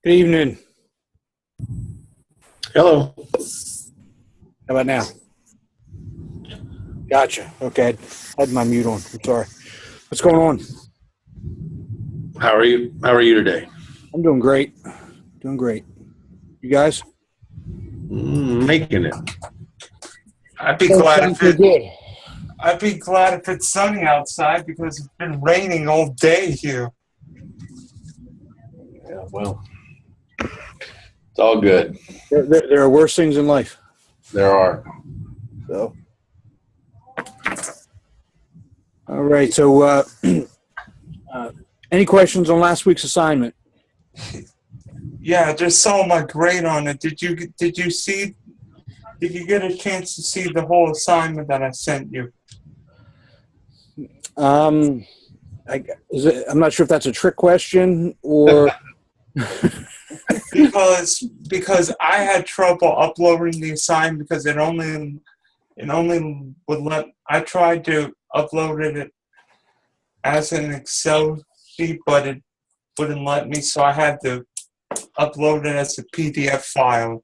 Good evening. Hello. How about now? Gotcha. Okay. I had my mute on. I'm sorry. What's going on? How are you? How are you today? I'm doing great. Doing great. You guys? Making it. I'd be glad if it's sunny outside because it's been raining all day here. Yeah, well, it's all good. There are worse things in life. There are. So, all right. So, any questions on last week's assignment? Yeah, I just saw my grade on it. Did you get a chance to see the whole assignment that I sent you? I'm not sure if that's a trick question or because I had trouble uploading the assignment because it only would let. I tried to upload it as an Excel sheet, but it wouldn't let me, so I had to upload it as a PDF file.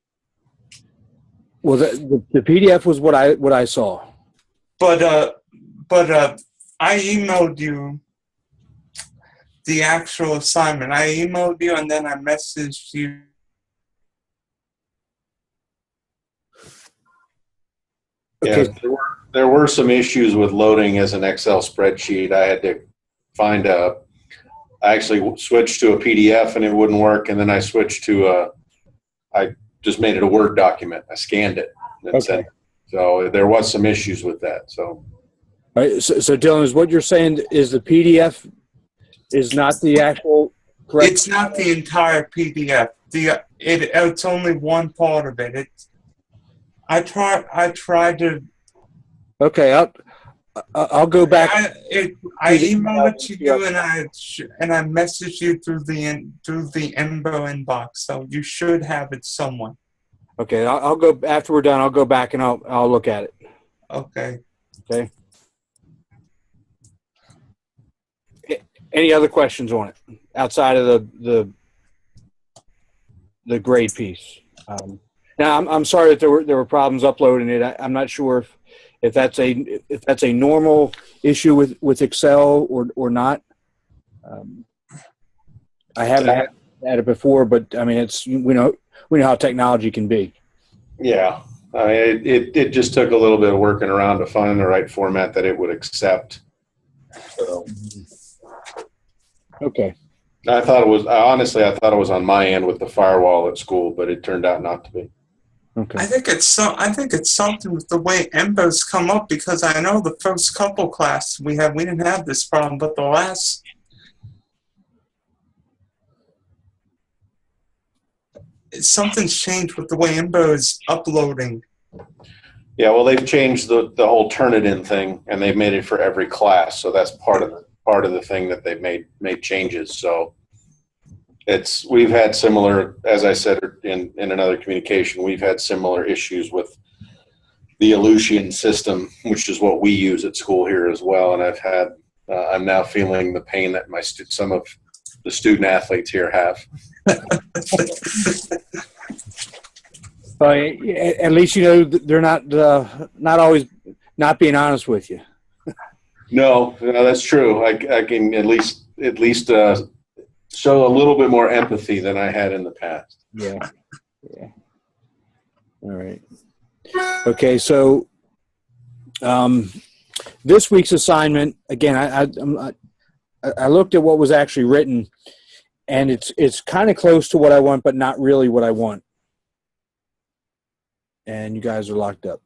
well, the PDF was what I saw. But I emailed you the actual assignment. I emailed you and then I messaged you. Okay. Yeah, there were some issues with loading as an Excel spreadsheet. I had to find I actually switched to a PDF and it wouldn't work, and then I switched to I just made it a Word document. I scanned it. And Okay. sent it. So there was some issues with that. So. All right. So Dylan, is what you're saying is the PDF is not the actual correct? It's not the entire PDF. It's only one part of it. I tried to. Okay, I'll go back. I emailed it to you and I messaged you through the Embo inbox, so you should have it somewhere. Okay, I'll go after we're done. I'll go back and I'll look at it. Okay. Okay. Any other questions on it outside of the grade piece? Now I'm sorry that there were problems uploading it. I'm not sure if that's a normal issue with Excel or not. I haven't had it before, but I mean we know how technology can be. Yeah, I mean, it just took a little bit of working around to find the right format that it would accept. So. Okay. Honestly, I thought it was on my end with the firewall at school, but it turned out not to be. Okay. I think it's something with the way Embo's come up, because I know the first couple classes we didn't have this problem, but the last something's changed with the way Embo is uploading. Yeah, well, they've changed the whole Turnitin thing, and they've made it for every class. So that's part of the thing that they've made changes. So we've had similar, as I said in another communication, we've had similar issues with the Aleutian system, which is what we use at school here as well. And I'm now feeling the pain that some of the student athletes here have. At least you know they're not always not being honest with you. No, that's true. I can at least show a little bit more empathy than I had in the past. Yeah. All right. Okay, so this week's assignment, again, I looked at what was actually written, and it's kind of close to what I want, but not really what I want. And you guys are locked up.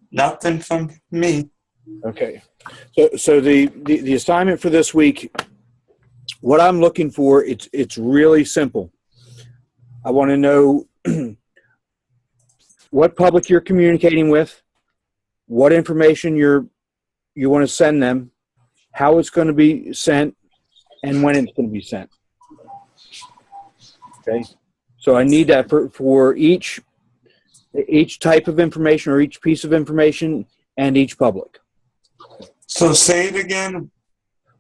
Nothing from me. Okay. So the assignment for this week, what I'm looking for, it's really simple. I want to know what public you're communicating with, what information you want to send them, how it's going to be sent, and when it's going to be sent. Okay. So I need that for each type of information or each piece of information and each public. So say it again.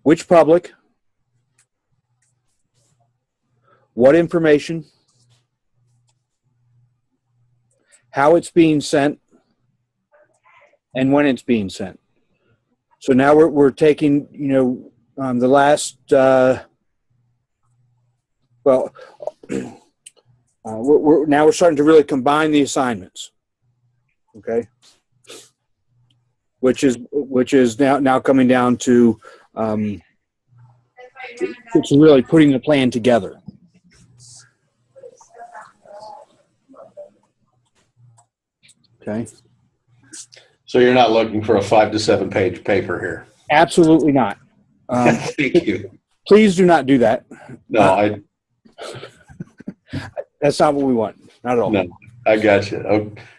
which public, what information, how it's being sent, and when it's being sent. So now we're taking, the last, we're starting to really combine the assignments. Okay. Which is now coming down to, it's really putting the plan together. Okay. So you're not looking for a 5 to 7 page paper here. Absolutely not. Thank you. Please do not do that. No, That's not what we want. Not at all. No, I got you.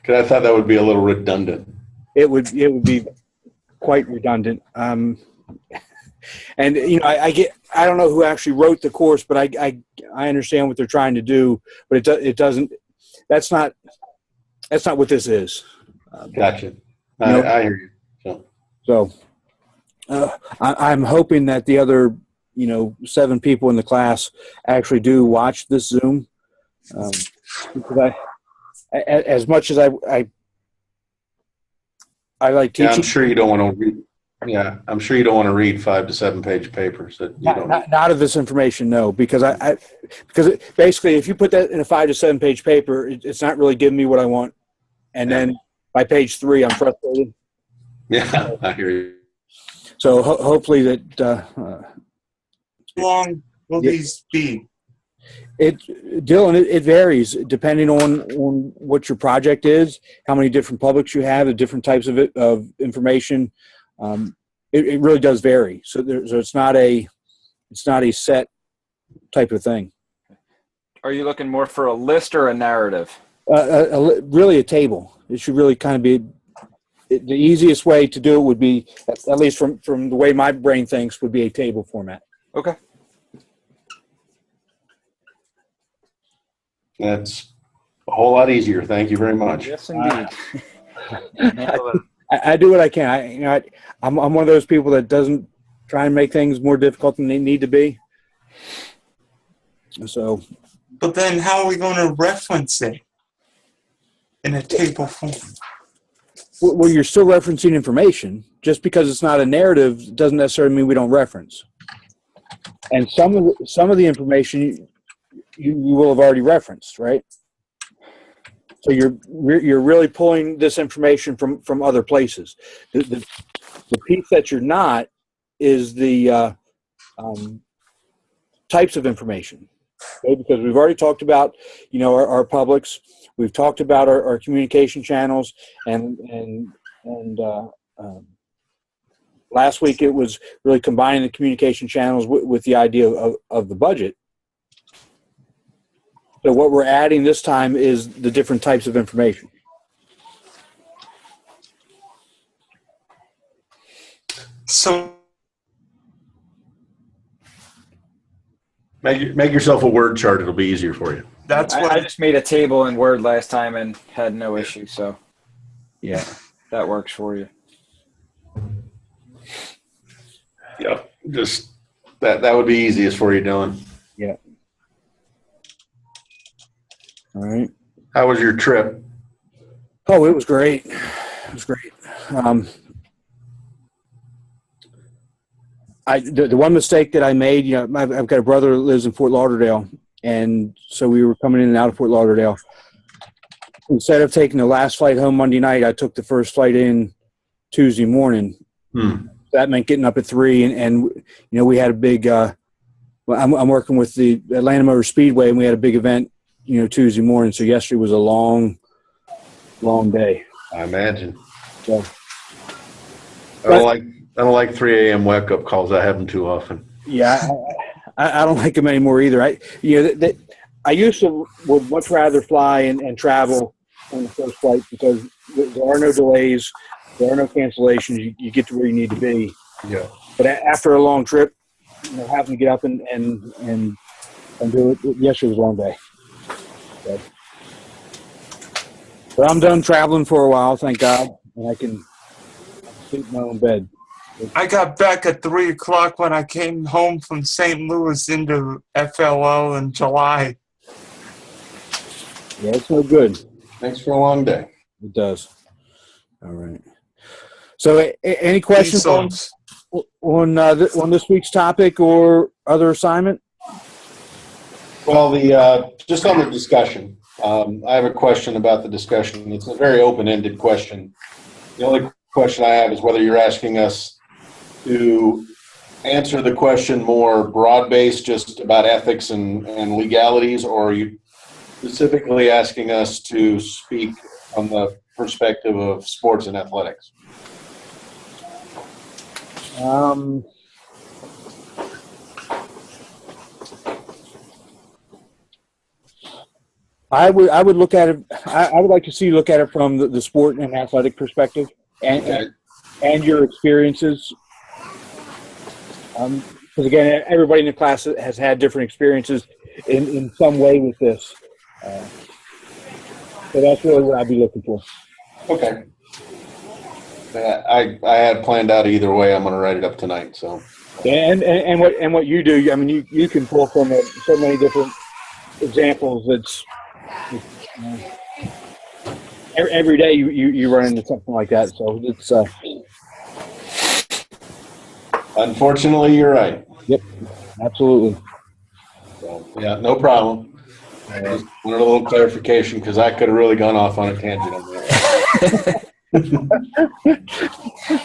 Because I thought that would be a little redundant. It would be quite redundant. And I don't know who actually wrote the course, but I understand what they're trying to do, but it doesn't. That's not what this is. Gotcha. I hear you. So I'm hoping that the other 7 people in the class actually do watch this Zoom. Because as much as I like teaching. Yeah, I'm sure you don't want to read. Yeah, I'm sure you don't want to read 5 to 7 page papers. That you don't. Not of this information, no, because basically, if you put that in a 5 to 7 page paper, it's not really giving me what I want, and then by page 3, I'm frustrated. Yeah, I hear you. So hopefully that. How long will these be? Dylan, it varies depending on what your project is, how many different publics you have, the different types of information. It really does vary. So it's not a set type of thing. Are you looking more for a list or a narrative? Really a table. It should really kind of be the easiest way to do it would be, at least from the way my brain thinks, would be a table format. Okay. That's a whole lot easier. Thank you very much. Yes, indeed. I do what I can. I'm one of those people that doesn't try and make things more difficult than they need to be. So. But then how are we going to reference it in a table form? Well, you're still referencing information. Just because it's not a narrative doesn't necessarily mean we don't reference. And some of the information you will have already referenced, right? So you're really pulling this information from other places. The piece that you're not is the types of information, okay? Because we've already talked about our publics. We've talked about our communication channels, and last week it was really combining the communication channels with the idea of the budget. So what we're adding this time is the different types of information. So Make yourself a word chart. It'll be easier for you. that's what I just made a table in Word last time and had no issue. So, yeah, that works for you. Yeah, just that would be easiest for you, Dylan. Yeah. All right. How was your trip? Oh, it was great. It was great. The one mistake that I made, I've got a brother that lives in Fort Lauderdale, and so we were coming in and out of Fort Lauderdale. Instead of taking the last flight home Monday night, I took the first flight in Tuesday morning. That meant getting up at 3, and we had a big. I'm working with the Atlanta Motor Speedway, and we had a big event, Tuesday morning. So yesterday was a long day. I imagine. So, I don't like 3 a.m. wake up calls. I have them too often. Yeah, I don't like them anymore either. I used to would much rather fly and travel on the first flight because there are no delays, there are no cancellations. You get to where you need to be. Yeah. But after a long trip, having to get up and do it. Yesterday was a long day. But I'm done traveling for a while, thank God, and I can sleep in my own bed. I got back at 3 o'clock when I came home from St. Louis into FLL in July. Yeah, it's no good. Thanks for a long day. It does. All right. So, any questions on this week's topic or other assignment? Well, just on the discussion, I have a question about the discussion. It's a very open-ended question. The only question I have is whether you're asking us to answer the question more broad-based, just about ethics and legalities, or are you specifically asking us to speak from the perspective of sports and athletics? I would look at it. I would like to see you look at it from the sport and athletic perspective, and your experiences. Because again, everybody in the class has had different experiences in some way with this. So that's really what I'd be looking for. Okay. I had planned out either way. I'm going to write it up tonight. So. And what you do, I mean, you can pull from so many different examples. It's every day you run into something like that. So it's. Unfortunately, you're right. Yep, absolutely. So, yeah, no problem. I just wanted a little clarification because I could have really gone off on a tangent on that.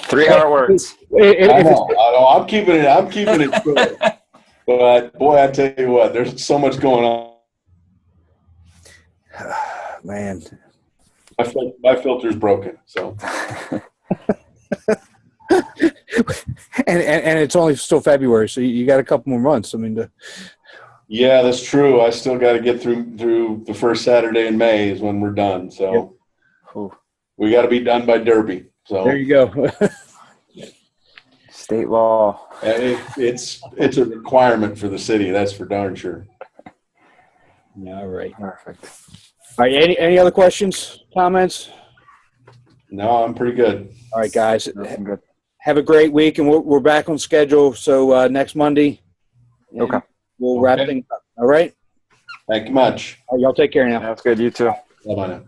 300 words. I know. I'm keeping it short. But boy, I tell you what, there's so much going on. Man, my filter's broken. So. and it's only still February, so you got a couple more months. I mean, yeah, that's true. I still got to get through the first Saturday in May is when we're done. So we got to be done by Derby. So there you go. State law. It's a requirement for the city. That's for darn sure. All right. Perfect. All right. Any other questions, comments? No, I'm pretty good. All right, guys. I'm good. Have a great week, and we're back on schedule. So next Monday, Okay. We'll wrap things up. All right. Thank you much. All right, y'all take care now. That's good. You too. Bye-bye now.